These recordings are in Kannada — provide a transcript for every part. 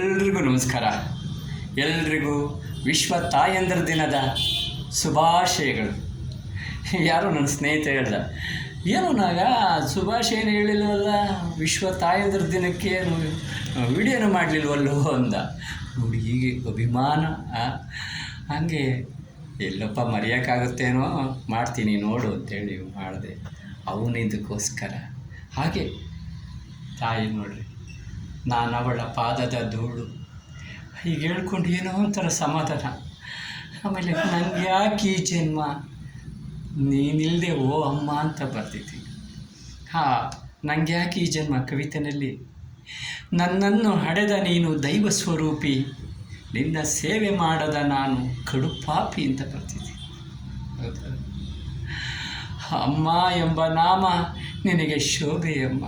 ಎಲ್ರಿಗೂ ನಮಸ್ಕಾರ. ಎಲ್ರಿಗೂ ವಿಶ್ವ ತಾಯಂದಿರ ದಿನದ ಶುಭಾಶಯಗಳು. ಯಾರೋ ನನ್ನ ಸ್ನೇಹಿತ ಹೇಳ್ದ, ಏನು ನಾಗ ಶುಭಾಶಯನ ಹೇಳಿಲ್ವಲ್ಲ, ವಿಶ್ವ ತಾಯಂದಿರ ದಿನಕ್ಕೆ ವಿಡಿಯೋನು ಮಾಡಲಿಲ್ವಲ್ಲೋ ಅಂದ. ನೋಡಿ, ಹೀಗೆ ಅಭಿಮಾನ. ಹಾಗೆ ಎಲ್ಲಪ್ಪ ಮರೆಯೋಕ್ಕಾಗುತ್ತೇನೋ, ಮಾಡ್ತೀನಿ ನೋಡು ಅಂತೇಳಿ ಮಾಡಿದೆ. ಅವನಿದಕ್ಕೋಸ್ಕರ ಹಾಗೆ ತಾಯಿ ನೋಡ್ರಿ, ನಾನು ಅವಳ ಪಾದದ ಧೂಳು ಹೀಗೆ ಹೇಳ್ಕೊಂಡು ಏನೋ ಒಂಥರ ಸಮಾಧಾನ. ಆಮೇಲೆ ನನಗೆ ಯಾಕೆ ಈ ಜನ್ಮ, ನೀನಿಲ್ಲದೆ ಓ ಅಮ್ಮ ಅಂತ ಬರ್ತಿದ್ದೀನಿ. ನನಗೆ ಯಾಕೆ ಈ ಜನ್ಮ ಕವಿತೆಯಲ್ಲಿ ನನ್ನನ್ನು ಹಡೆದ ನೀನು ದೈವ ಸ್ವರೂಪಿ, ನಿನ್ನ ಸೇವೆ ಮಾಡದ ನಾನು ಕಡುಪಾಪಿ ಅಂತ ಬರ್ತಿದ್ದೀನಿ. ಹೌದಾ? ಅಮ್ಮ ಎಂಬ ನಾಮ ನಿನಗೆ ಶೋಭೆಯಮ್ಮ,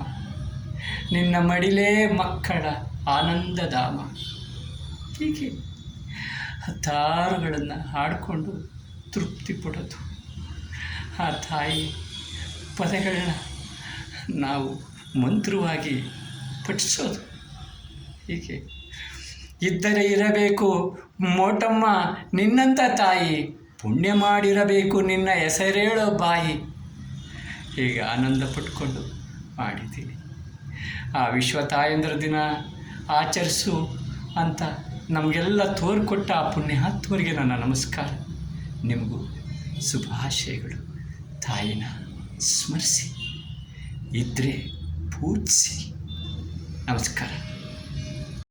ನಿನ್ನ ಮಡಿಲೇ ಮಕ್ಕಳ ಆನಂದಧಾಮ. ಹೀಗೆ ಹತ್ತಾರುಗಳನ್ನು ಹಾಡಿಕೊಂಡು ತೃಪ್ತಿ ಪಡೋದು. ಆ ತಾಯಿ ಪದಗಳನ್ನ ನಾವು ಮಂತ್ರವಾಗಿ ಪಠಿಸೋದು. ಹೀಗೆ ಇದ್ದರೆ ಇರಬೇಕು ಮೋಟಮ್ಮ ನಿನ್ನಂಥ ತಾಯಿ, ಪುಣ್ಯ ಮಾಡಿರಬೇಕು ನಿನ್ನ ಹೆಸರೇಳೋ ಬಾಯಿ. ಹೀಗೆ ಆನಂದ ಪಟ್ಕೊಂಡು ಮಾಡಿದ್ದೀನಿ. ಆ ವಿಶ್ವ ತಾಯಂದಿರ ದಿನ ಆಚರಿಸು ಅಂತ ನಮಗೆಲ್ಲ ತೋರಿಕೊಟ್ಟ ಆ ಪುಣ್ಯಾತ್ಮರಿಗೆ ನನ್ನ ನಮಸ್ಕಾರ. ನಿಮಗೂ ಶುಭಾಶಯಗಳು. ತಾಯಿನ ಸ್ಮರಿಸಿ, ಇದ್ದರೆ ಪೂಜಿಸಿ. ನಮಸ್ಕಾರ.